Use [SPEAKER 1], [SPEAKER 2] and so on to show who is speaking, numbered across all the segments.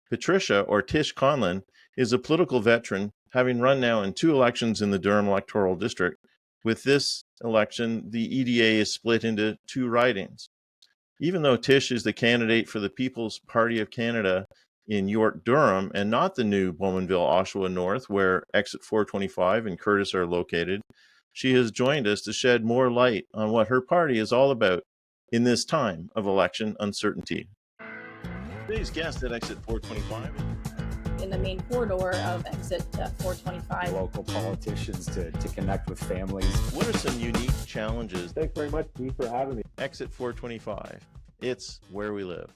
[SPEAKER 1] Patricia, or Tish Conlin, is a political veteran, having run now in 2 elections in the Durham electoral district. With this election, the EDA is split into 2 ridings. Even though Tish is the candidate for the People's Party of Canada in York-Durham and not the new Bowmanville-Oshawa North, where Exit 425 and Curtis are located, she has joined us to shed more light on what her party is all about in this time of election uncertainty. Today's guest at Exit 425.
[SPEAKER 2] In the main corridor of Exit 425.
[SPEAKER 3] Local politicians to connect with families.
[SPEAKER 1] What are some unique challenges?
[SPEAKER 4] Thanks very much, Steve, for having me.
[SPEAKER 1] Exit 425. It's where we live.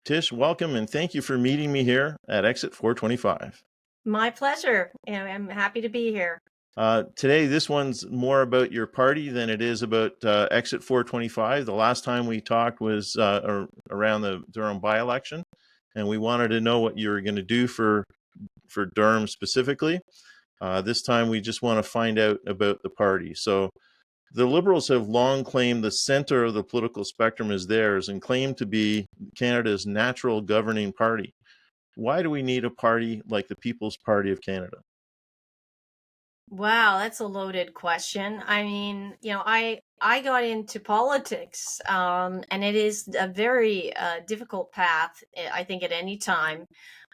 [SPEAKER 1] Tish, welcome, and thank you for meeting me here at Exit 425.
[SPEAKER 2] My pleasure. I'm happy to be here.
[SPEAKER 1] Today, this one's more about your party than it is about Exit 425. The last time we talked was around the Durham by-election, and we wanted to know what you were going to do for Durham specifically. This time, we just want to find out about the party. So the Liberals have long claimed the center of the political spectrum is theirs and claim to be Canada's natural governing party. Why do we need a party like the People's Party of Canada?
[SPEAKER 2] Wow, that's a loaded question. I mean, I got into politics, and it is a very difficult path, I think, at any time.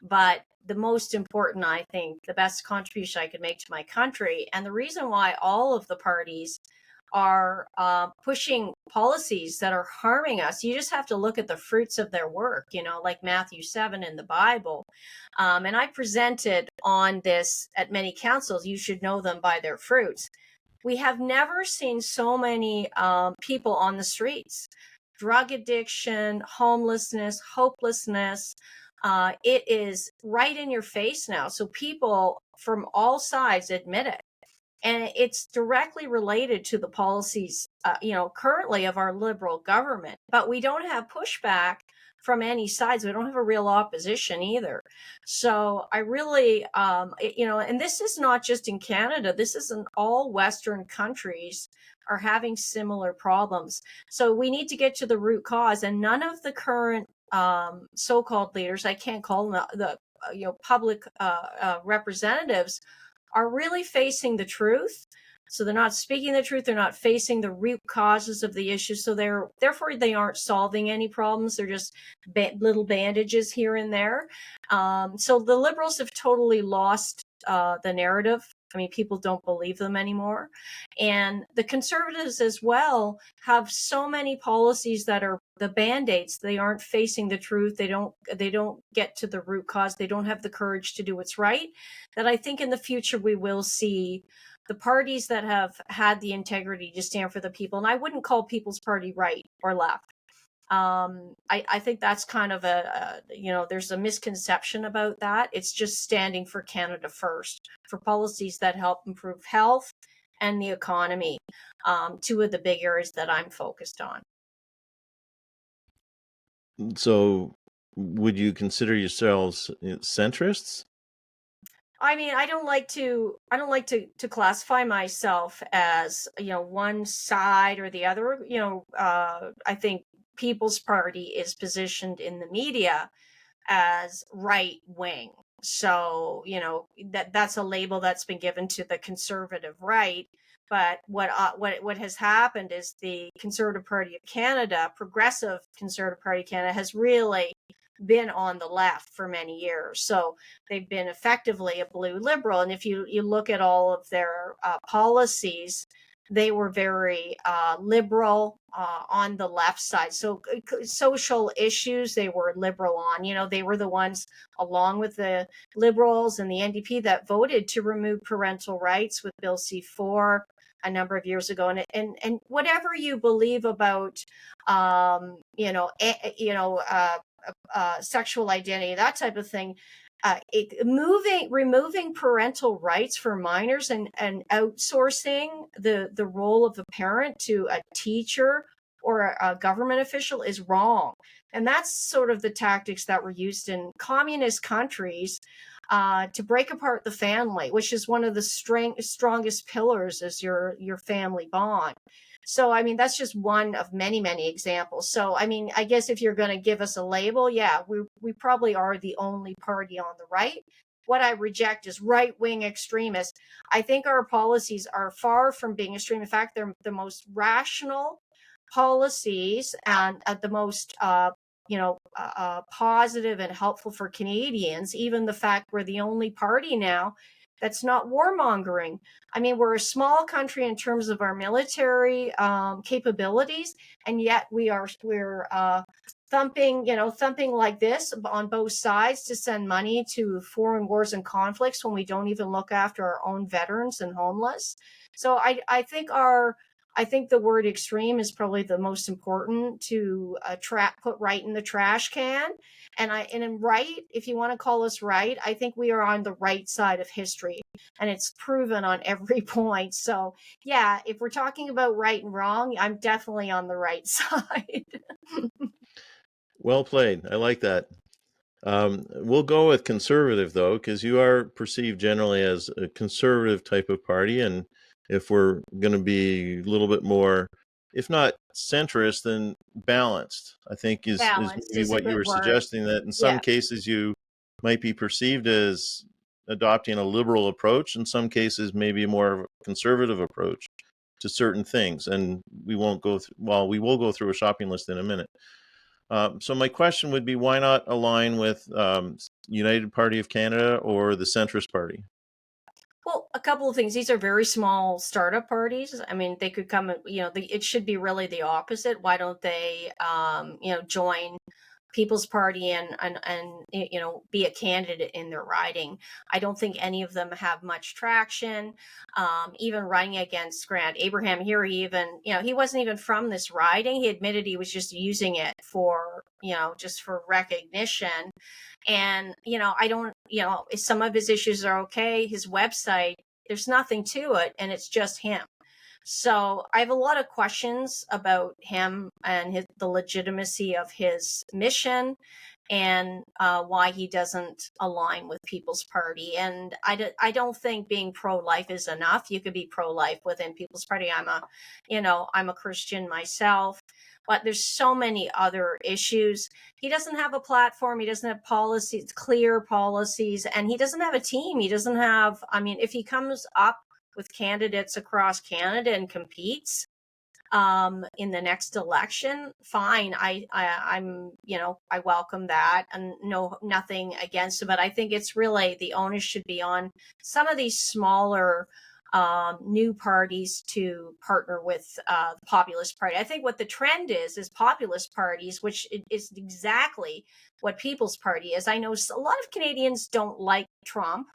[SPEAKER 2] But the most important, I think, the best contribution I could make to my country, and the reason why all of the parties are pushing policies that are harming us. You just have to look at the fruits of their work, like Matthew 7 in the Bible. And I presented on this at many councils. You should know them by their fruits. We have never seen so many people on the streets. Drug addiction, homelessness, hopelessness. It is right in your face now. So people from all sides admit it. And it's directly related to the policies, currently of our Liberal government. But we don't have pushback from any sides. We don't have a real opposition either. So I really, and this is not just in Canada. This is in all Western countries are having similar problems. So we need to get to the root cause. And none of the current so-called leaders, I can't call them the public representatives, are really facing the truth. So they're not speaking the truth. They're not facing the root causes of the issue. So therefore they aren't solving any problems. They're just little bandages here and there. So the Liberals have totally lost the narrative. I mean, people don't believe them anymore. And the Conservatives as well have so many policies that are the band-aids. They aren't facing the truth. They don't get to the root cause. They don't have the courage to do what's right. That I think in the future we will see the parties that have had the integrity to stand for the people. And I wouldn't call People's Party right or left. I think that's kind of there's a misconception about that. It's just standing for Canada first, for policies that help improve health and the economy, 2 of the big areas that I'm focused on.
[SPEAKER 1] So would you consider yourselves centrists?
[SPEAKER 2] I mean, I don't like to classify myself as, one side or the other. I think People's Party is positioned in the media as right wing. So, that's a label that's been given to the conservative right. But what has happened is the Conservative Party of Canada, Progressive Conservative Party of Canada, has really been on the left for many years. So they've been effectively a blue Liberal. And if you look at all of their policies, they were very liberal on the left side. So social issues, they were liberal on. They were the ones, along with the Liberals and the NDP, that voted to remove parental rights with Bill C-4 a number of years ago. And whatever you believe about, sexual identity, that type of thing, removing parental rights for minors and outsourcing the role of the parent to a teacher or a government official is wrong. And that's sort of the tactics that were used in communist countries to break apart the family, which is one of the strongest pillars is your family bond. So, I mean, that's just one of many, many examples. So, I mean, I guess if you're going to give us a label, yeah, we probably are the only party on the right. What I reject is right-wing extremists. I think our policies are far from being extreme. In fact, they're the most rational policies and the most positive and helpful for Canadians. Even the fact we're the only party now that's not warmongering. I mean, we're a small country in terms of our military capabilities, and yet we're thumping like this on both sides to send money to foreign wars and conflicts when we don't even look after our own veterans and homeless. So I think the word extreme is probably the most important to put right in the trash can. And in right, if you want to call us right, I think we are on the right side of history, and it's proven on every point. So yeah, if we're talking about right and wrong, I'm definitely on the right side.
[SPEAKER 1] Well played. I like that. We'll go with conservative, though, because you are perceived generally as a conservative type of party. And if we're going to be a little bit more, if not centrist, then balanced, I think is
[SPEAKER 2] Balanced
[SPEAKER 1] maybe
[SPEAKER 2] is a
[SPEAKER 1] what you
[SPEAKER 2] good
[SPEAKER 1] were
[SPEAKER 2] word.
[SPEAKER 1] suggesting, that in some
[SPEAKER 2] Yeah.
[SPEAKER 1] cases you might be perceived as adopting a liberal approach, in some cases maybe more of a conservative approach to certain things. And we won't go we will go through a shopping list in a minute. So my question would be, why not align with United Party of Canada or the Centrist Party?
[SPEAKER 2] Well, a couple of things. These are very small startup parties. I mean, they could come, it should be really the opposite. Why don't they, join People's Party and be a candidate in their riding? I don't think any of them have much traction. Even running against Grant Abraham here, he wasn't even from this riding. He admitted he was just using it for, just for recognition. And, I don't, some of his issues are okay. His website, there's nothing to it, and it's just him. So I have a lot of questions about him and the legitimacy of his mission, and why he doesn't align with People's Party. And I don't think being pro-life is enough. You could be pro-life within People's Party. I'm a Christian myself, but there's so many other issues. He doesn't have a platform. He doesn't have policies, clear policies, and he doesn't have a team. He doesn't have, if he comes up with candidates across Canada and competes in the next election, fine. I'm I welcome that, and nothing against it. But I think it's really the onus should be on some of these smaller new parties to partner with the Populist Party. I think what the trend is populist parties, which is exactly what People's Party is. I know a lot of Canadians don't like Trump.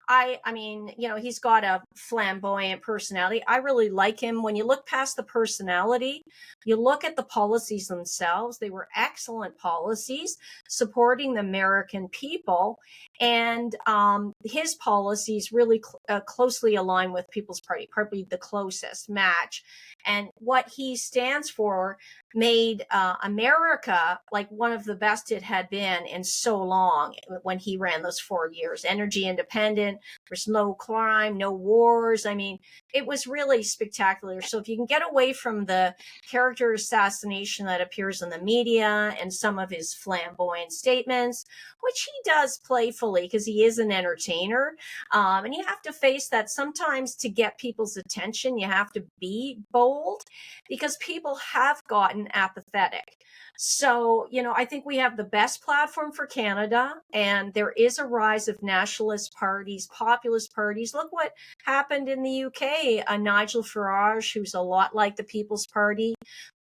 [SPEAKER 2] I mean, he's got a flamboyant personality. I really like him. When you look past the personality, you look at the policies themselves. They were excellent policies supporting the American people. And his policies really closely align with People's Party, probably the closest match. And what he stands for made America like one of the best it had been in so long when he ran those 4 years. Energy independent, there's no crime, no wars. I mean, it was really spectacular. So if you can get away from the character assassination that appears in the media and some of his flamboyant statements, which he does playfully because he is an entertainer, and you have to face that sometimes to get people's attention, you have to be bold because people have gotten apathetic. So, I think we have the best platform for Canada, and there is a rise of nationalist parties, populist parties. Look what happened in the UK. Nigel Farage, who's a lot like the People's Party,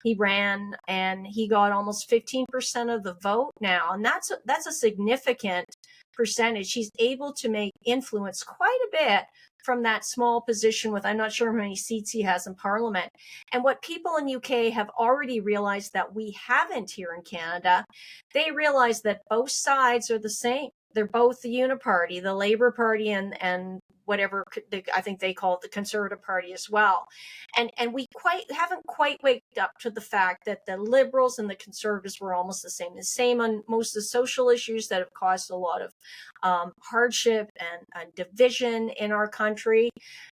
[SPEAKER 2] he ran and he got almost 15% of the vote now. And that's a significant percentage. He's able to influence quite a bit from that small position with, I'm not sure how many seats he has in Parliament. And what people in UK have already realized that we haven't here in Canada, they realize that both sides are the same. They're both the Uniparty, the Labour Party, and whatever I think they call it, the Conservative Party as well. And we haven't quite waked up to the fact that the Liberals and the Conservatives were almost the same on most of the social issues that have caused a lot of hardship and division in our country.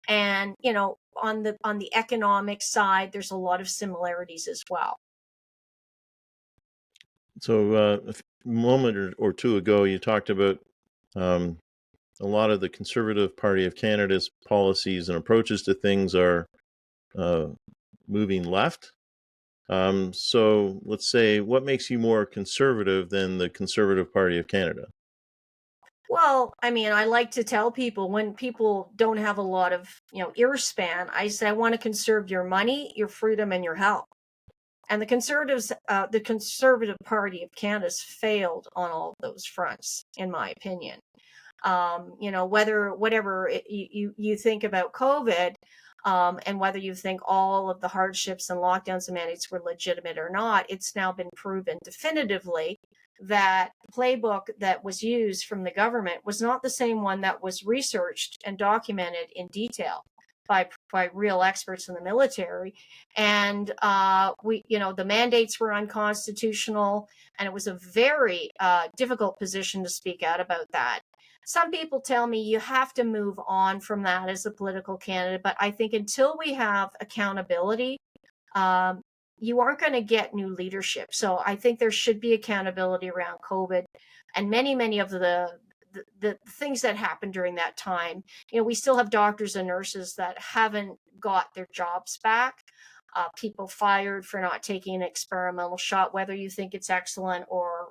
[SPEAKER 2] And, on the economic side, there's a lot of similarities as well.
[SPEAKER 1] So a moment or two ago, you talked about a lot of the Conservative Party of Canada's policies and approaches to things are moving left. So let's say, what makes you more conservative than the Conservative Party of Canada?
[SPEAKER 2] Well, I mean, I like to tell people when people don't have a lot of, ear span, I say, I want to conserve your money, your freedom, and your health. And the Conservative Party of Canada's failed on all of those fronts, in my opinion. Whatever you think about COVID, and whether you think all of the hardships and lockdowns and mandates were legitimate or not, it's now been proven definitively that the playbook that was used from the government was not the same one that was researched and documented in detail by real experts in the military. And the mandates were unconstitutional, and it was a very difficult position to speak out about that. Some people tell me you have to move on from that as a political candidate, but I think until we have accountability, you aren't going to get new leadership. So I think there should be accountability around COVID and many of the things that happened during that time. We still have doctors and nurses that haven't got their jobs back. People fired for not taking an experimental shot, whether you think it's excellent or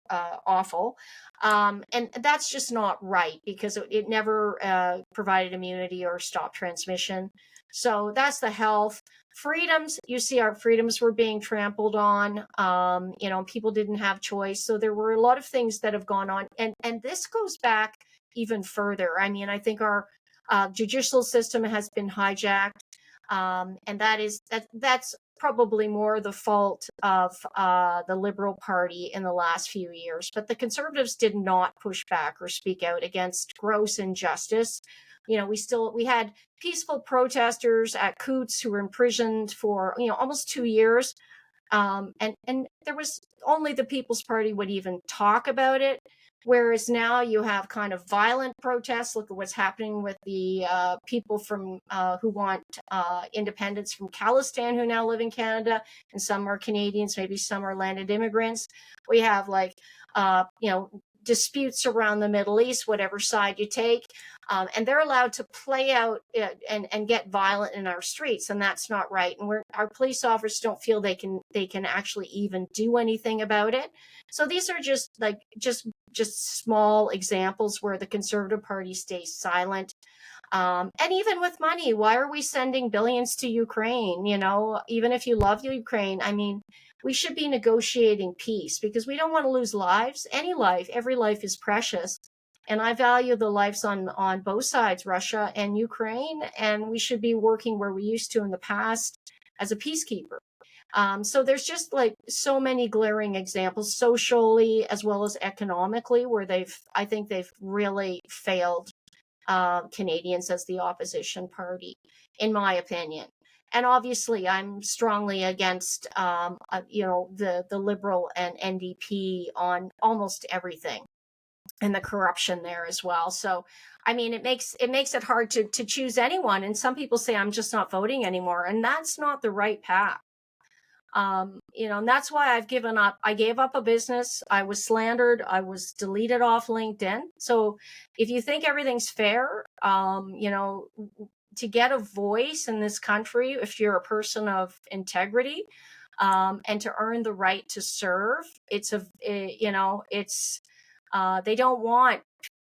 [SPEAKER 2] awful. And that's just not right, because it never provided immunity or stopped transmission. So that's the health. Freedoms, you see our freedoms were being trampled on. People didn't have choice. So there were a lot of things that have gone on. And this goes back even further. I mean, I think our judicial system has been hijacked. And that's probably more the fault of the Liberal Party in the last few years. But the Conservatives did not push back or speak out against gross injustice. We had peaceful protesters at Coots who were imprisoned for almost 2 years, and there was only the People's Party would even talk about it. Whereas now you have kind of violent protests. Look at what's happening with the people from who want independence from Khalistan, who now live in Canada, and some are Canadians, maybe some are landed immigrants. We have disputes around the Middle East, whatever side you take, and they're allowed to play out and get violent in our streets, and that's not right. And our police officers don't feel they can actually even do anything about it. So these are just small examples where the Conservative Party stays silent. And even with money, why are we sending billions to Ukraine? Even if you love Ukraine, I mean, we should be negotiating peace, because we don't want to lose lives. Every life is precious. And I value the lives on both sides, Russia and Ukraine. And we should be working where we used to in the past as a peacekeeper. So there's just so many glaring examples, socially as well as economically, where I think they've really failed Canadians as the opposition party, in my opinion. And obviously, I'm strongly against, the Liberal and NDP on almost everything, and the corruption there as well. So, I mean, it makes it hard to choose anyone. And some people say, I'm just not voting anymore, and that's not the right path. And that's why I've given up. I gave up a business. I was slandered. I was deleted off LinkedIn. So if you think everything's fair, to get a voice in this country, if you're a person of integrity, and to earn the right to serve, they don't want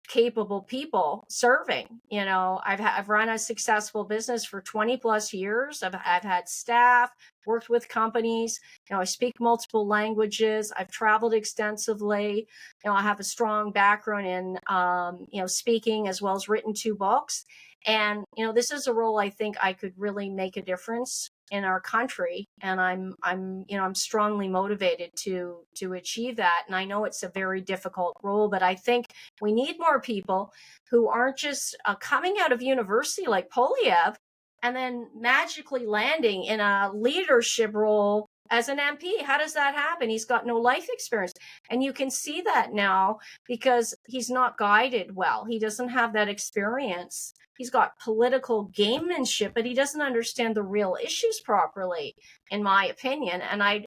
[SPEAKER 2] capable people serving. I've run a successful business for 20 plus years. I've had staff, worked with companies. I speak multiple languages. I've traveled extensively. I have a strong background in, speaking, as well as written 2 books. And, this is a role I think I could really make a difference in our country. And I'm strongly motivated to achieve that. And I know it's a very difficult role, but I think we need more people who aren't just coming out of university like Polyev and then magically landing in a leadership role as an MP. How does that happen? He's got no life experience. And you can see that now because he's not guided well. He doesn't have that experience. He's got political gamemanship, but he doesn't understand the real issues properly, in my opinion. And I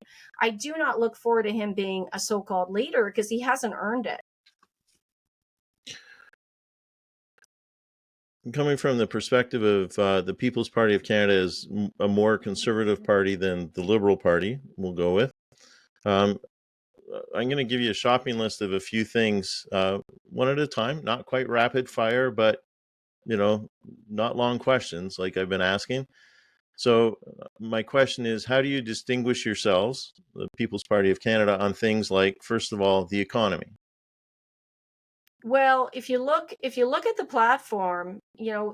[SPEAKER 2] do not look forward to him being a so-called leader because he hasn't earned it.
[SPEAKER 1] Coming from the perspective of the People's Party of Canada is a more conservative party than the Liberal Party, we'll go with. I'm going to give you a shopping list of a few things, one at a time, not quite rapid fire, but, not long questions like I've been asking. So my question is, how do you distinguish yourselves, the People's Party of Canada, on things like, first of all, the economy?
[SPEAKER 2] Well, if you look at the platform,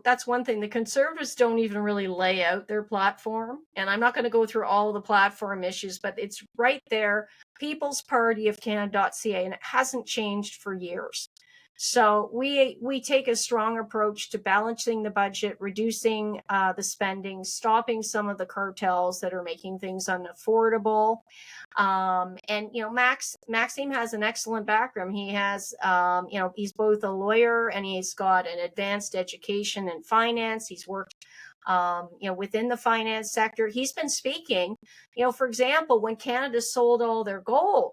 [SPEAKER 2] that's one thing. The Conservatives don't even really lay out their platform, and I'm not going to go through all of the platform issues, but it's right there, peoplespartyofcanada.ca, and it hasn't changed for years. So we take a strong approach to balancing the budget, reducing the spending, stopping some of the cartels that are making things unaffordable. And Maxime has an excellent background. He has he's both a lawyer and he's got an advanced education in finance. He's worked within the finance sector. He's been speaking, for example, when Canada sold all their gold,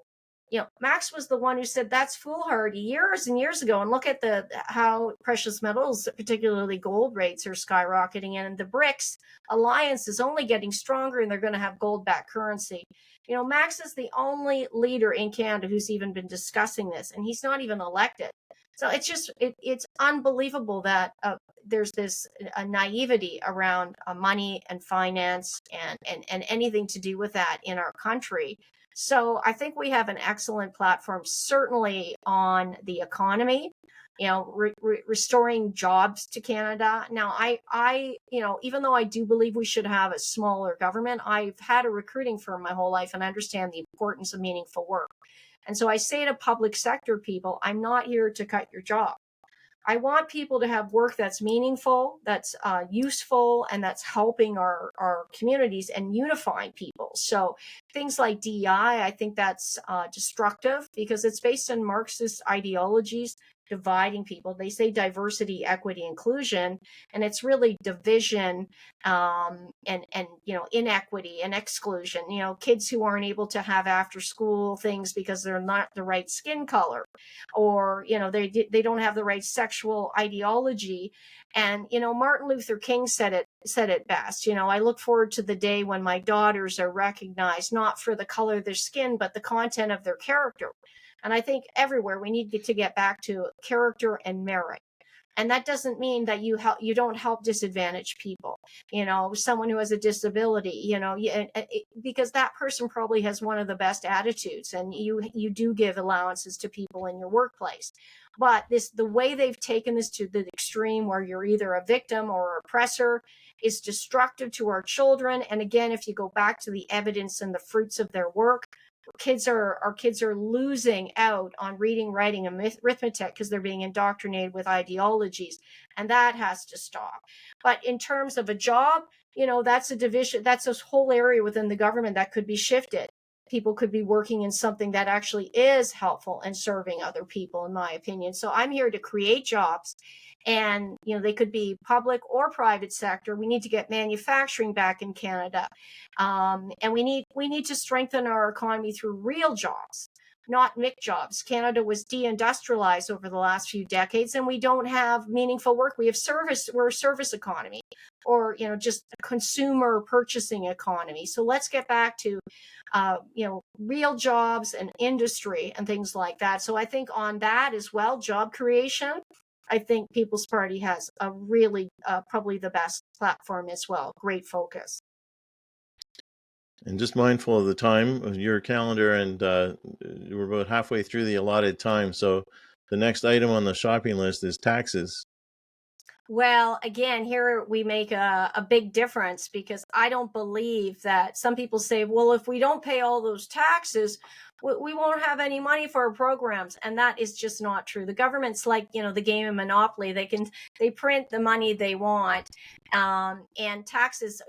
[SPEAKER 2] Max was the one who said that's foolhardy years and years ago. And look at how precious metals, particularly gold rates, are skyrocketing. And the BRICS alliance is only getting stronger, and they're going to have gold-backed currency. Max is the only leader in Canada who's even been discussing this, and he's not even elected. So it's just it's unbelievable that there's this naivety around money and finance and anything to do with that in our country. So I think we have an excellent platform, certainly on the economy, restoring jobs to Canada. Now, I even though I do believe we should have a smaller government, I've had a recruiting firm my whole life, and I understand the importance of meaningful work. And so I say to public sector people, I'm not here to cut your job. I want people to have work that's meaningful, that's useful, and that's helping our communities and unifying people. So things like DEI, I think that's destructive because it's based on Marxist ideologies, dividing people. They say diversity, equity, inclusion, and it's really division and inequity and exclusion. Kids who aren't able to have after school things because they're not the right skin color, or they don't have the right sexual ideology. And Martin Luther King said it best. I look forward to the day when my daughters are recognized not for the color of their skin but the content of their character. And I think everywhere we need to get back to character and merit. And that doesn't mean that you don't help disadvantaged people, someone who has a disability, because that person probably has one of the best attitudes, and you do give allowances to people in your workplace. But the way they've taken this to the extreme where you're either a victim or oppressor is destructive to our children. And again, if you go back to the evidence and the fruits of their work, our kids are losing out on reading, writing, and arithmetic because they're being indoctrinated with ideologies, and that has to stop. But in terms of a job, that's a division, that's a whole area within the government that could be shifted. People could be working in something that actually is helpful and serving other people, in my opinion. So I'm here to create jobs, and they could be public or private sector. We need to get manufacturing back in Canada, and we need to strengthen our economy through real jobs, not MIC jobs. Canada was deindustrialized over the last few decades, and we don't have meaningful work. We're a service economy, or just a consumer purchasing economy. So let's get back to real jobs and industry and things like that. So I think on that as well, job creation, I think People's Party has a really probably the best platform as well. Great focus.
[SPEAKER 1] And just mindful of the time of your calendar, and we're about halfway through the allotted time. So the next item on the shopping list is taxes.
[SPEAKER 2] Well, again, here we make a big difference, because I don't believe that some people say, well, if we don't pay all those taxes, we won't have any money for our programs. And that is just not true. The government's like, the game of Monopoly. They print the money they want. And taxes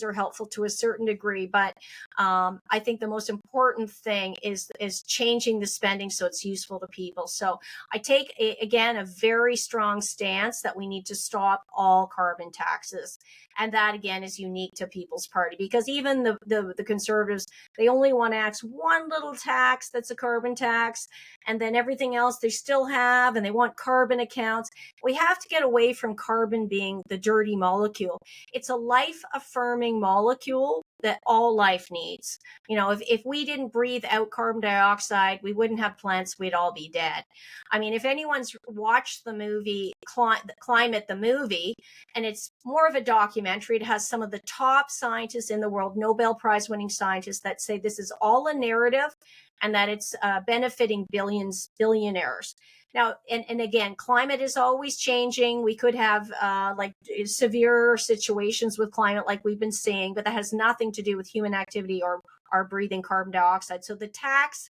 [SPEAKER 2] are helpful to a certain degree, but I think the most important thing is changing the spending so it's useful to people. So I take again a very strong stance that we need to stop all carbon taxes, and that again is unique to People's Party, because even the Conservatives, they only want to axe one little tax that's a carbon tax, and then everything else they still have, and they want carbon accounts. We have to get away from carbon being the dirty molecule. It's a life-affirming molecule that all life needs. If we didn't breathe out carbon dioxide, we wouldn't have plants, we'd all be dead. I mean, if anyone's watched the movie Climate the Movie, and it's more of a documentary, it has some of the top scientists in the world, Nobel Prize winning scientists, that say this is all a narrative and that it's benefiting billionaires. Now, and again, climate is always changing. We could have like severe situations with climate like we've been seeing, but that has nothing to do with human activity or our breathing carbon dioxide. So the tax,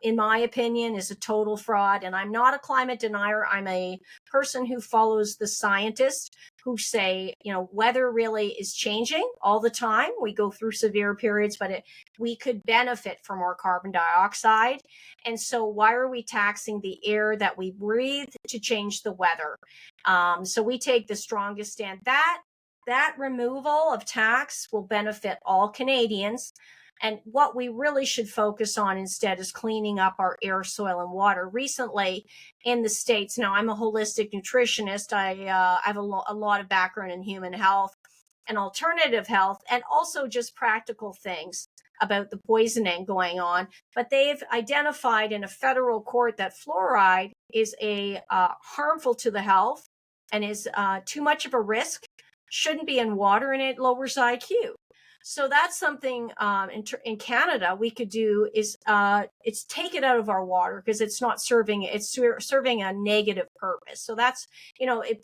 [SPEAKER 2] in my opinion, is a total fraud. And I'm not a climate denier. I'm a person who follows the scientists who say, weather really is changing all the time. We go through severe periods, but we could benefit from more carbon dioxide. And so why are we taxing the air that we breathe to change the weather? So we take the strongest stand. That removal of tax will benefit all Canadians. And what we really should focus on instead is cleaning up our air, soil, and water. Recently in the States, now I'm a holistic nutritionist. I have a lot of background in human health and alternative health, and also just practical things about the poisoning going on. But they've identified in a federal court that fluoride is harmful to the health and is too much of a risk, shouldn't be in water, and it lowers IQ. So that's something in Canada we could do is it's take it out of our water, because it's serving a negative purpose. So that's,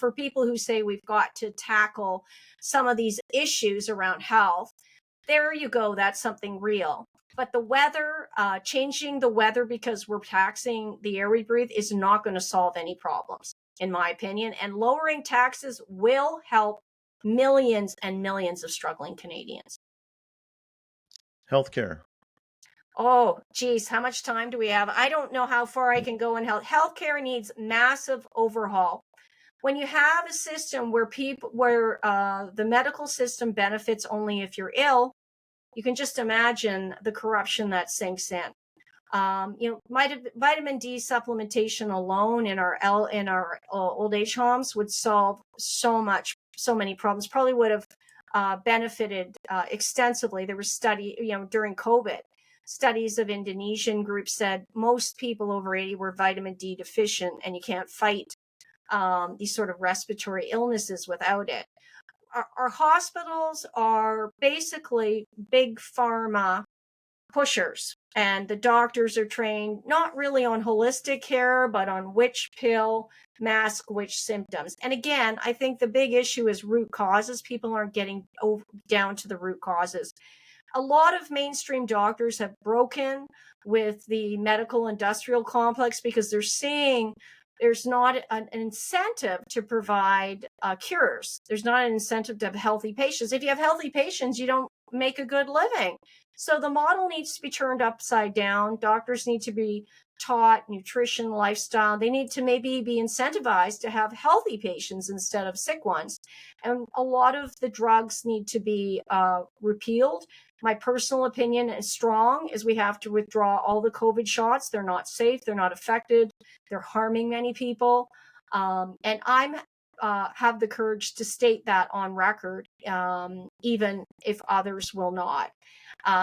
[SPEAKER 2] for people who say we've got to tackle some of these issues around health, there you go. That's something real. But the weather, changing the weather because we're taxing the air we breathe, is not going to solve any problems, in my opinion. And lowering taxes will help millions and millions of struggling Canadians.
[SPEAKER 1] Healthcare.
[SPEAKER 2] Oh, geez, how much time do we have? I don't know how far I can go in health. Healthcare needs massive overhaul. When you have a system where the medical system benefits only if you're ill, you can just imagine the corruption that sinks in. Vitamin D supplementation alone in our old age homes would solve so many problems. Probably would have benefited extensively. There was during COVID, studies of Indonesian groups said most people over 80 were vitamin D deficient, and you can't fight these sort of respiratory illnesses without it. Our hospitals are basically big pharma pushers, and the doctors are trained not really on holistic care, but on which pill mask which symptoms. And again, I think the big issue is root causes. People aren't getting down to the root causes. A lot of mainstream doctors have broken with the medical industrial complex because they're seeing there's not an incentive to provide cures. There's not an incentive to have healthy patients. If you have healthy patients, you don't make a good living. So the model needs to be turned upside down. Doctors need to be taught nutrition, lifestyle. They need to maybe be incentivized to have healthy patients instead of sick ones. And a lot of the drugs need to be repealed. My personal opinion is strong is we have to withdraw all the COVID shots. They're not safe. They're not effective. They're harming many people. And I'm have the courage to state that on record, even if others will not.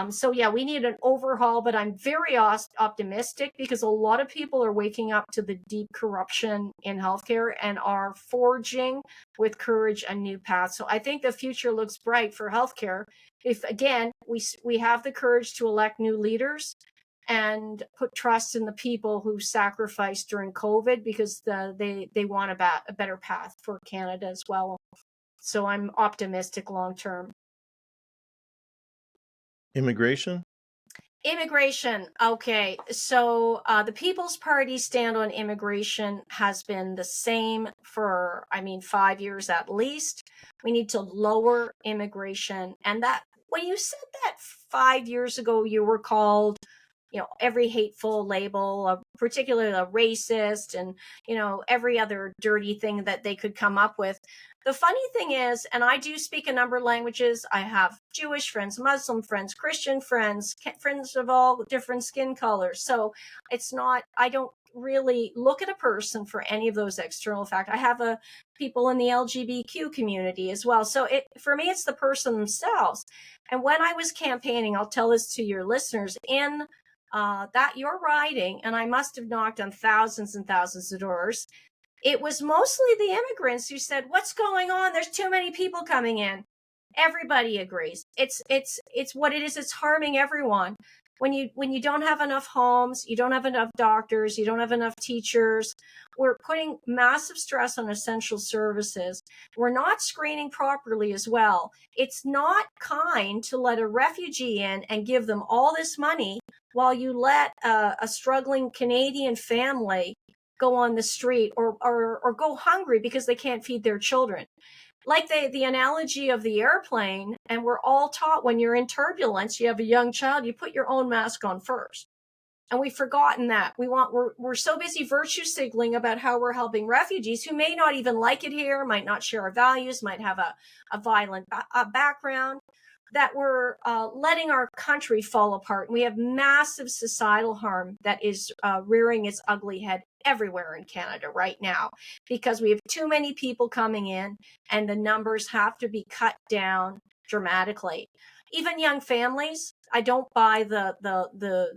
[SPEAKER 2] So yeah, we need an overhaul, but I'm very optimistic because a lot of people are waking up to the deep corruption in healthcare and are forging with courage a new path. So I think the future looks bright for healthcare if, again, we have the courage to elect new leaders and put trust in the people who sacrificed during COVID, because they want a better path for Canada as well. So I'm optimistic long term.
[SPEAKER 1] Immigration?
[SPEAKER 2] Immigration. Okay. So the People's Party stand on immigration has been the same for, 5 years at least. We need to lower immigration. And that, when you said that 5 years ago, you were called, every hateful label, particularly a racist, and, every other dirty thing that they could come up with. The funny thing is, and I do speak a number of languages. I have Jewish friends, Muslim friends, Christian friends, friends of all different skin colors. So it's not, I don't really look at a person for any of those external factors. I have people in the LGBTQ community as well. So for me, it's the person themselves. And when I was campaigning, I'll tell this to your listeners, in that you're riding, and I must have knocked on thousands and thousands of doors. It was mostly the immigrants who said, "What's going on? There's too many people coming in." Everybody agrees. It's what it is. It's harming everyone. When you don't have enough homes, you don't have enough doctors, you don't have enough teachers. We're putting massive stress on essential services. We're not screening properly as well. It's not kind to let a refugee in and give them all this money while you let a struggling Canadian family go on the street or go hungry because they can't feed their children. Like the analogy of the airplane, and we're all taught, when you're in turbulence, you have a young child, you put your own mask on first. And we've forgotten that. We're so busy virtue signaling about how we're helping refugees who may not even like it here, might not share our values, might have a violent background, that we're letting our country fall apart. And we have massive societal harm that is rearing its ugly head everywhere in Canada right now, because we have too many people coming in, and the numbers have to be cut down dramatically. Even young families, I don't buy the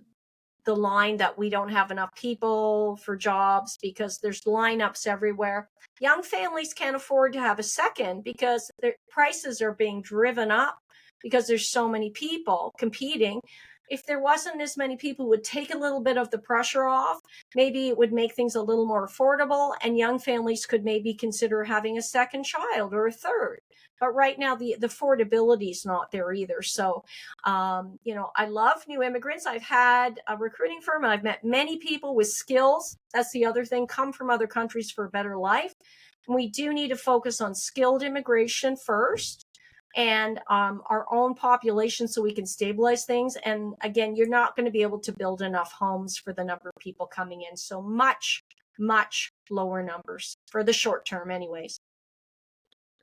[SPEAKER 2] line that we don't have enough people for jobs, because there's lineups everywhere. Young families can't afford to have a second because their prices are being driven up because there's so many people competing. If there wasn't as many people, it would take a little bit of the pressure off. Maybe it would make things a little more affordable, and young families could maybe consider having a second child or a third. But right now, the affordability is not there either. So, I love new immigrants. I've had a recruiting firm, and I've met many people with skills. That's the other thing, come from other countries for a better life. And we do need to focus on skilled immigration first, and our own population, so we can stabilize things. And again, you're not going to be able to build enough homes for the number of people coming in. So much lower numbers for the short term anyways.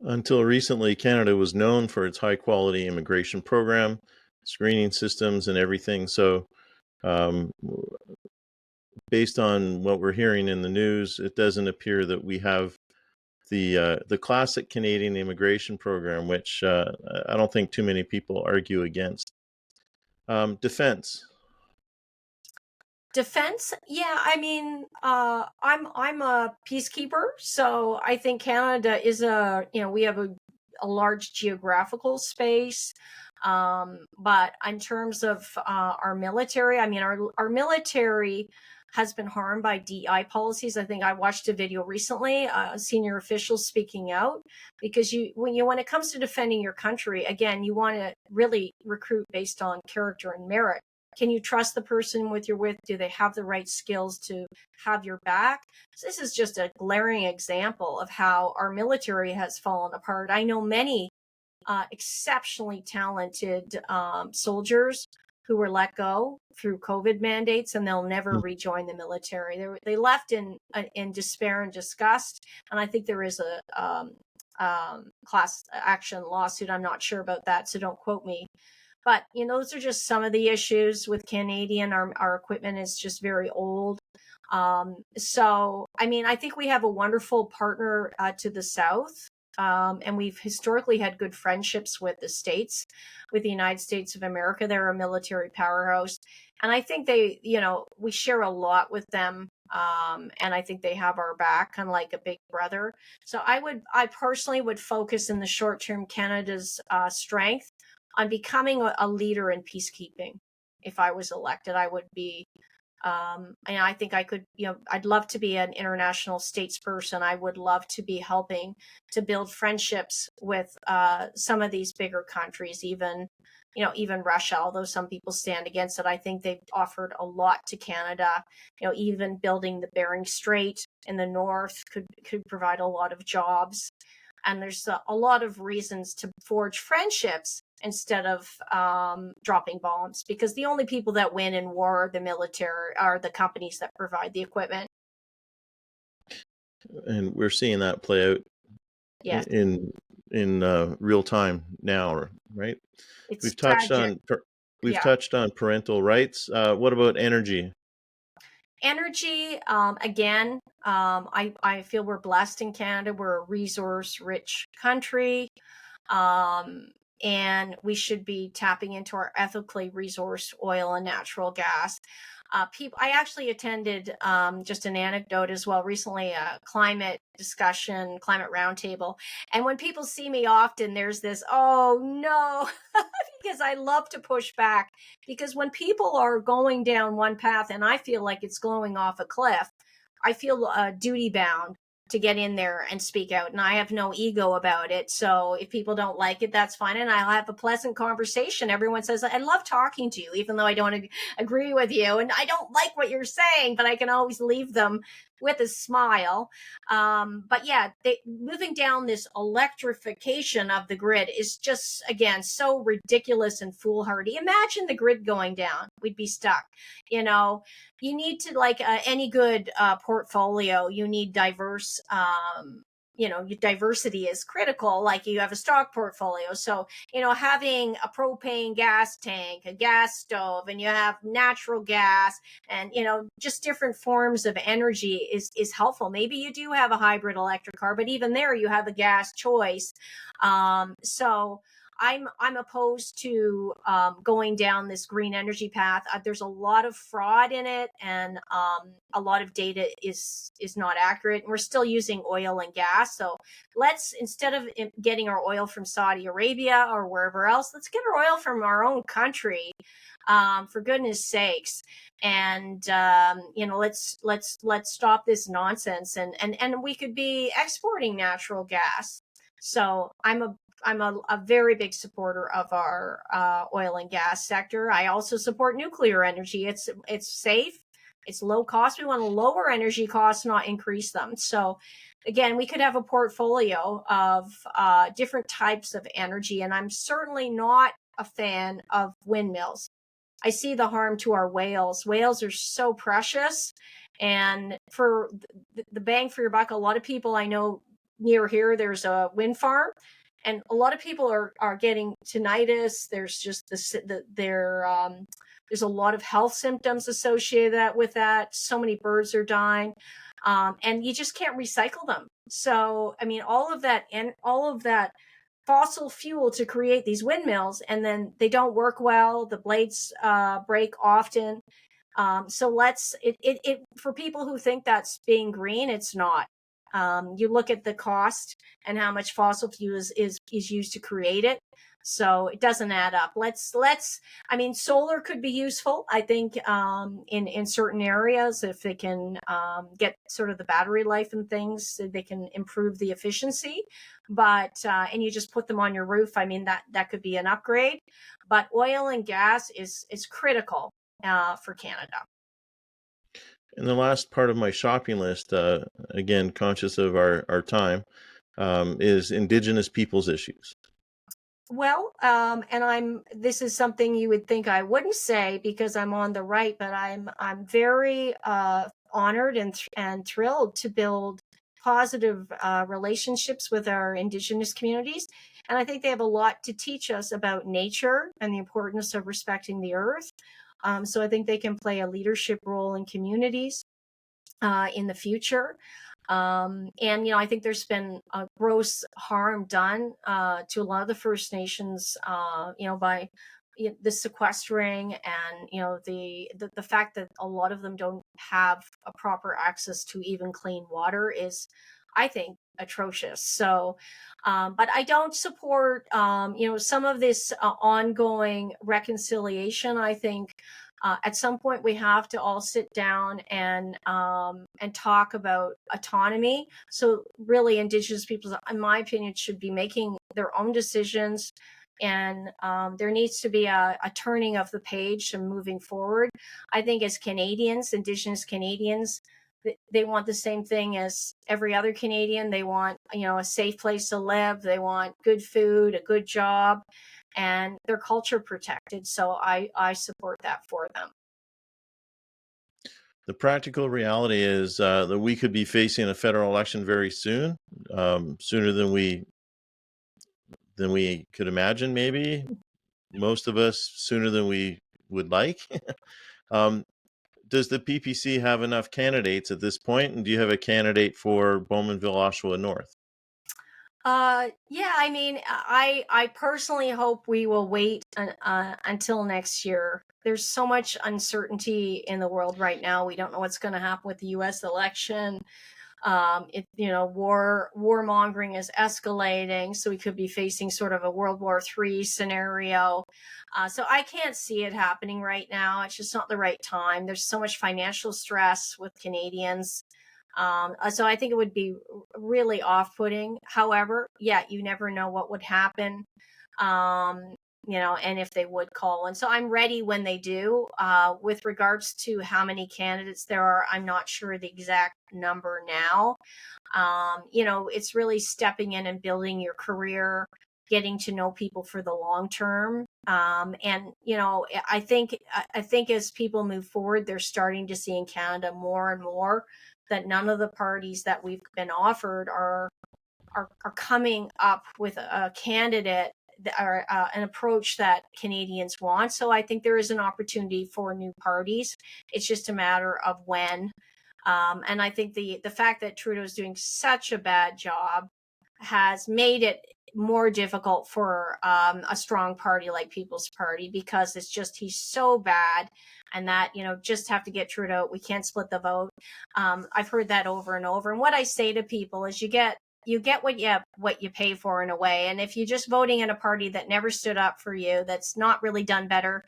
[SPEAKER 1] Until recently, Canada was known for its high-quality immigration program, screening systems, and everything. So, based on what we're hearing in the news, it doesn't appear that we have the classic Canadian immigration program, which I don't think too many people argue against. Defense.
[SPEAKER 2] Yeah, I'm a peacekeeper, so I think Canada is we have a large geographical space. But in terms of our military, our military has been harmed by DI policies. I think I watched a video recently, senior officials speaking out, because when it comes to defending your country, again, you want to really recruit based on character and merit. Can you trust the person you're with? Do they have the right skills to have your back? So this is just a glaring example of how our military has fallen apart. I know many exceptionally talented soldiers who were let go through COVID mandates, and they'll never rejoin the military. They left in despair and disgust. And I think there is a class action lawsuit. I'm not sure about that, so don't quote me. But those are just some of the issues with Canadian. Our equipment is just very old. So I think we have a wonderful partner to the south. And we've historically had good friendships with the States, with the United States of America. They're a military powerhouse. And I think we share a lot with them. And I think they have our back, kind of like a big brother. So I personally would focus in the short term Canada's strength on becoming a leader in peacekeeping. If I was elected, I would be. And I think I could, I'd love to be an international statesperson. I would love to be helping to build friendships with some of these bigger countries, even even Russia, although some people stand against it. I think they've offered a lot to Canada. Even building the Bering Strait in the north could provide a lot of jobs. And there's a lot of reasons to forge friendships instead of dropping bombs, because the only people that win in war are the military, are the companies that provide the equipment.
[SPEAKER 1] And we're seeing that play out
[SPEAKER 2] Yes,
[SPEAKER 1] in real time now, right?
[SPEAKER 2] it's
[SPEAKER 1] We've touched
[SPEAKER 2] tragic.
[SPEAKER 1] on parental rights. What about energy?
[SPEAKER 2] Energy, again, I feel we're blessed in Canada. We're a resource-rich country, and we should be tapping into our ethically resourced oil and natural gas. I actually attended, just an anecdote as well, recently, a climate discussion, climate roundtable. And when people see me often, there's this, oh no, because I love to push back. Because when people are going down one path and I feel like it's going off a cliff, I feel duty bound to get in there and speak out. And I have no ego about it. So if people don't like it, that's fine. And I'll have a pleasant conversation. Everyone says, I love talking to you, even though I don't agree with you. And I don't like what you're saying, but I can always leave them with a smile. But yeah, moving down this electrification of the grid is just, again, so ridiculous and foolhardy. Imagine the grid going down. We'd be stuck. You need to, like any good portfolio, you need diverse, diversity is critical. Like you have a stock portfolio. So, having a propane gas tank, a gas stove, and you have natural gas and, just different forms of energy is helpful. Maybe you do have a hybrid electric car, but even there you have a gas choice. So I'm opposed to going down this green energy path. There's a lot of fraud in it, and a lot of data is not accurate. And we're still using oil and gas. So let's, instead of getting our oil from Saudi Arabia or wherever else, let's get our oil from our own country, for goodness sakes. And let's stop this nonsense. And we could be exporting natural gas. So I'm a very big supporter of our oil and gas sector. I also support nuclear energy. It's safe, it's low cost. We want to lower energy costs, not increase them. So again, we could have a portfolio of different types of energy. And I'm certainly not a fan of windmills. I see the harm to our whales. Whales are so precious. And for the bang for your buck, a lot of people I know near here, there's a wind farm. And a lot of people are getting tinnitus. There's just there's a lot of health symptoms associated with that. So many birds are dying, and you just can't recycle them. So I mean, all of that fossil fuel to create these windmills, and then they don't work well. The blades break often. So for people who think that's being green, it's not. You look at the cost and how much fossil fuel is used to create it. So it doesn't add up. I mean, solar could be useful, I think, in certain areas, if they can get sort of the battery life and things, so they can improve the efficiency. But, and you just put them on your roof. I mean, that could be an upgrade. But oil and gas is critical for Canada.
[SPEAKER 1] And the last part of my shopping list, again, conscious of our time, is Indigenous peoples issues.
[SPEAKER 2] Well, and this is something you would think I wouldn't say because I'm on the right, but I'm very honored and thrilled to build positive relationships with our Indigenous communities. And I think they have a lot to teach us about nature and the importance of respecting the earth. So I think they can play a leadership role in communities in the future. And, I think there's been a gross harm done to a lot of the First Nations, by the sequestering and, the fact that a lot of them don't have a proper access to even clean water is, I think, atrocious. So, but I don't support, some of this ongoing reconciliation. I think at some point we have to all sit down and talk about autonomy. So really, Indigenous peoples, in my opinion, should be making their own decisions, And there needs to be a turning of the page and moving forward. I think as Canadians, Indigenous Canadians, they want the same thing as every other Canadian. They want, a safe place to live. They want good food, a good job, and their culture protected. So I support that for them.
[SPEAKER 1] The practical reality is that we could be facing a federal election very soon, sooner than we could imagine. Maybe most of us sooner than we would like. Does the PPC have enough candidates at this point? And do you have a candidate for Bowmanville, Oshawa North?
[SPEAKER 2] Yeah, I mean, I personally hope we will wait until next year. There's so much uncertainty in the world right now. We don't know what's going to happen with the U.S. election. Warmongering is escalating, so we could be facing sort of a World War III scenario. So I can't see it happening right now. It's just not the right time. There's so much financial stress with Canadians. So I think it would be really off-putting. However, yeah, you never know what would happen, and if they would call. And so I'm ready when they do. With regards to how many candidates there are, I'm not sure the exact number now. It's really stepping in and building your career, getting to know people for the long term. And I think as people move forward, they're starting to see in Canada more and more that none of the parties that we've been offered are coming up with a candidate or an approach that Canadians want. So I think there is an opportunity for new parties. It's just a matter of when. And I think the fact that Trudeau is doing such a bad job has made it more difficult for a strong party like People's Party, because he's so bad, and that just have to get Trudeau. We can't split the vote. I've heard that over and over. And what I say to people is, you get what you pay for, in a way. And if you're just voting in a party that never stood up for you, that's not really done better.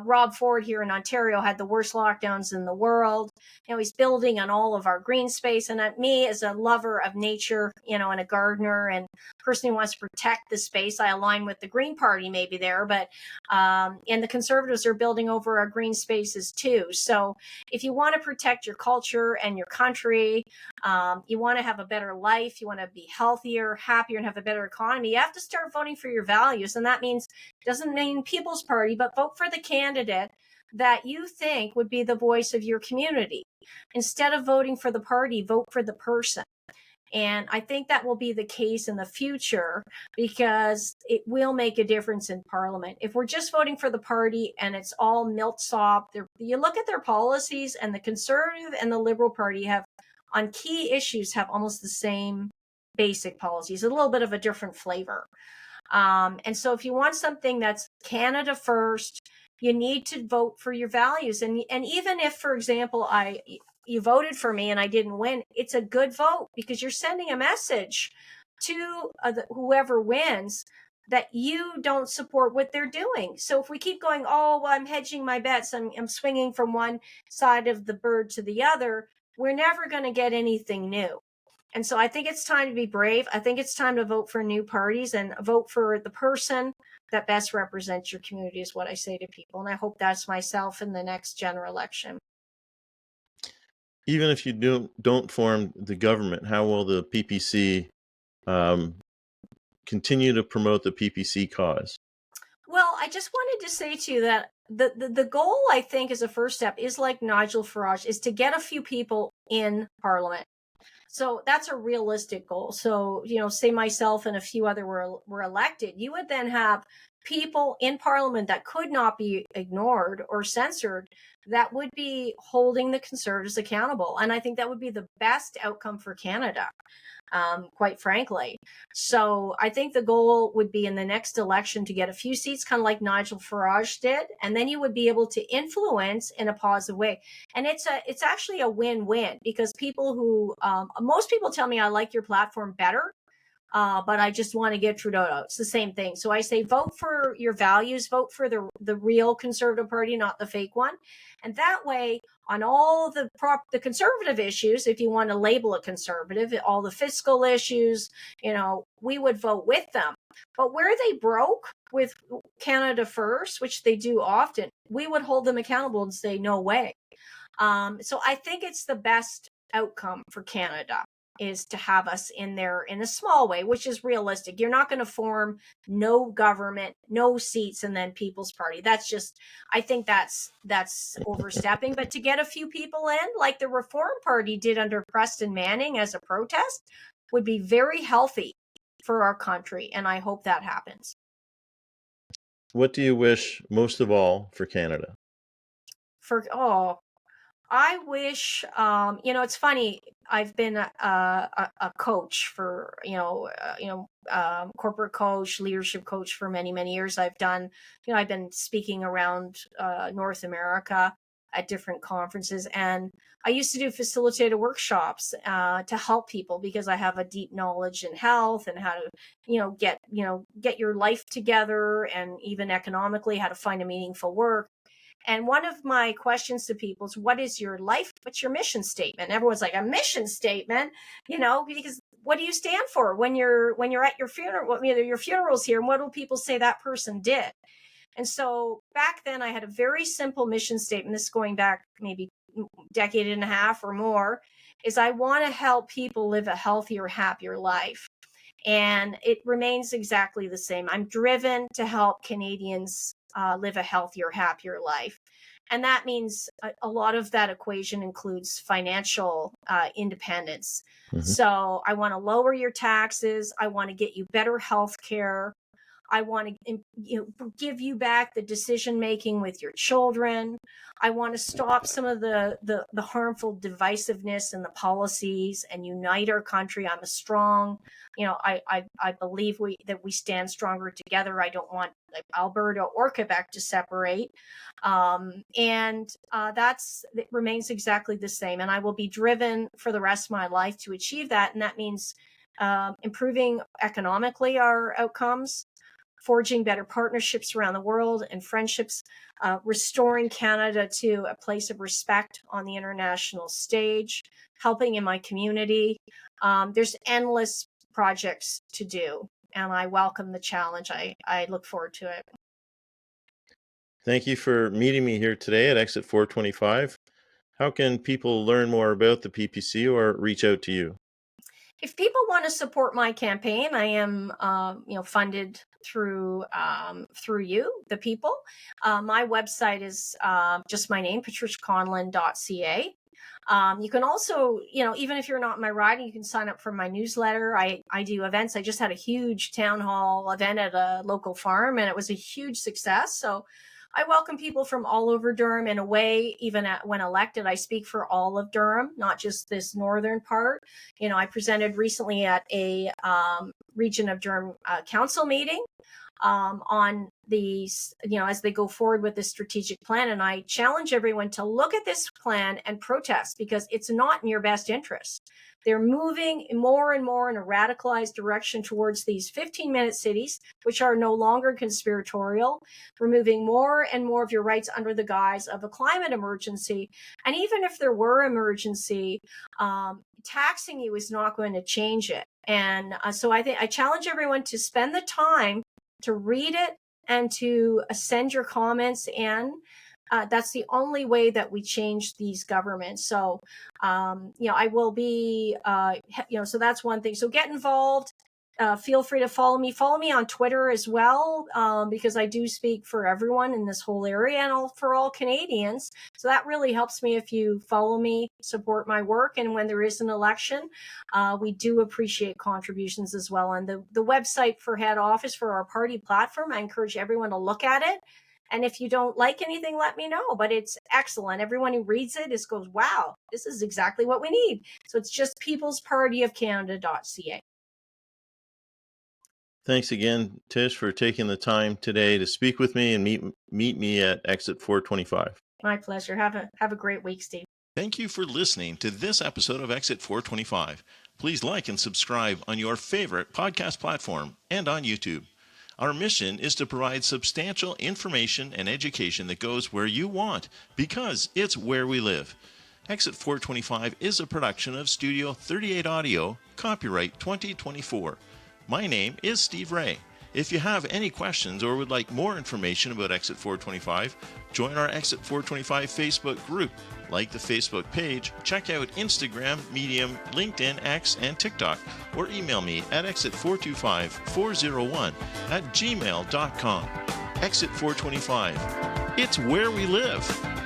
[SPEAKER 2] Rob Ford here in Ontario had the worst lockdowns in the world. He's building on all of our green space. And me, as a lover of nature, and a gardener and person who wants to protect the space, I align with the Green Party maybe there, but and the Conservatives are building over our green spaces too. So if you want to protect your culture and your country, you want to have a better life, you want to be healthier, happier, and have a better economy, you have to start voting for your values. And that means, doesn't mean People's Party, but vote for the candidate that you think would be the voice of your community. Instead of voting for the party, vote for the person. And I think that will be the case in the future, because it will make a difference in Parliament. If we're just voting for the party and it's all milksop, you look at their policies, and the Conservative and the Liberal Party have, on key issues, have almost the same basic policies, a little bit of a different flavor. And so if you want something that's Canada first, you need to vote for your values. And even if, for example, you voted for me and I didn't win, it's a good vote, because you're sending a message to whoever wins that you don't support what they're doing. So if we keep going, oh, well, I'm hedging my bets, I'm swinging from one side of the bird to the other, we're never going to get anything new. And so I think it's time to be brave. I think it's time to vote for new parties and vote for the person that best represents your community, is what I say to people. And I hope that's myself in the next general election.
[SPEAKER 1] Even if you don't form the government, how will the PPC continue to promote the PPC cause?
[SPEAKER 2] Well, I just wanted to say to you that the goal, I think, as a first step, is like Nigel Farage, is to get a few people in Parliament. So that's a realistic goal. So, say myself and a few other were elected, you would then have people in Parliament that could not be ignored or censored, that would be holding the Conservatives accountable. And I think that would be the best outcome for Canada, quite frankly. So I think the goal would be in the next election to get a few seats, kind of like Nigel Farage did, and then you would be able to influence in a positive way. And it's actually a win-win, because people who most people tell me, I like your platform better. but I just want to get Trudeau. It's the same thing. So I say vote for your values, vote for the real Conservative Party, not the fake one. And that way, on all the conservative issues, if you want to label it conservative, all the fiscal issues, we would vote with them. But where they broke with Canada First, which they do often, we would hold them accountable and say, no way. So I think it's the best outcome for Canada is to have us in there in a small way, which is realistic. You're not going to form no government, no seats, and then People's Party. That's just, I think that's overstepping. But to get a few people in, like the Reform Party did under Preston Manning as a protest, would be very healthy for our country. And I hope that happens.
[SPEAKER 1] What do you wish most of all for Canada?
[SPEAKER 2] I wish, it's funny. I've been a coach for, corporate coach, leadership coach for many, many years. I've been speaking around North America at different conferences, and I used to do facilitated workshops to help people because I have a deep knowledge in health and how to, get your life together, and even economically, how to find a meaningful work. And one of my questions to people is, what's your mission statement? And everyone's like, a mission statement, because what do you stand for when you're at your funeral? Your funeral's here, and what will people say that person did? And so back then I had a very simple mission statement. This is going back maybe a decade and a half or more, is I want to help people live a healthier, happier life. And it remains exactly the same. I'm driven to help Canadians live a healthier, happier life. And that means a lot of that equation includes financial independence. Mm-hmm. So I want to lower your taxes. I want to get you better health care. I want to give you back the decision making with your children. I want to stop some of the harmful divisiveness in the policies and unite our country. I'm a strong, I believe that we stand stronger together. I don't want Alberta or Quebec to separate. It remains exactly the same. And I will be driven for the rest of my life to achieve that. And that means improving economically our outcomes, forging better partnerships around the world and friendships, restoring Canada to a place of respect on the international stage, helping in my community. There's endless projects to do, and I welcome the challenge. I look forward to it.
[SPEAKER 1] Thank you for meeting me here today at Exit 425. How can people learn more about the PPC or reach out to you?
[SPEAKER 2] If people want to support my campaign, I am, funded through you, the people. My website is just my name, patriciaconlin.ca. You can also, even if you're not in my riding, you can sign up for my newsletter. I do events. I just had a huge town hall event at a local farm, and it was a huge success. So I welcome people from all over Durham. In a way, even when elected, I speak for all of Durham, not just this northern part. I presented recently at a Region of Durham council meeting on these, as they go forward with this strategic plan. And I challenge everyone to look at this plan and protest, because it's not in your best interest. They're moving more and more in a radicalized direction towards these 15-minute cities, which are no longer conspiratorial, removing more and more of your rights under the guise of a climate emergency. And even if there were emergency, taxing you is not going to change it. And so I challenge everyone to spend the time to read it and to send your comments in. That's the only way that we change these governments. So, I will be, so that's one thing. So get involved. Feel free to follow me. Follow me on Twitter as well, because I do speak for everyone in this whole area and for all Canadians. So that really helps me if you follow me, support my work. And when there is an election, we do appreciate contributions as well. And the website for head office for our party platform, I encourage everyone to look at it. And if you don't like anything, let me know. But it's excellent. Everyone who reads it just goes, wow, this is exactly what we need. So it's just peoplespartyofcanada.ca.
[SPEAKER 1] Thanks again, Tish, for taking the time today to speak with me and meet me at Exit 425.
[SPEAKER 2] My pleasure. Have a great week, Steve.
[SPEAKER 1] Thank you for listening to this episode of Exit 425. Please like and subscribe on your favorite podcast platform and on YouTube. Our mission is to provide substantial information and education that goes where you want, because it's where we live. Exit 425 is a production of Studio 38 Audio, copyright 2024. My name is Steve Ray. If you have any questions or would like more information about Exit 425, join our Exit 425 Facebook group, like the Facebook page, check out Instagram, Medium, LinkedIn, X, and TikTok, or email me at exit425401@gmail.com. Exit 425. It's where we live.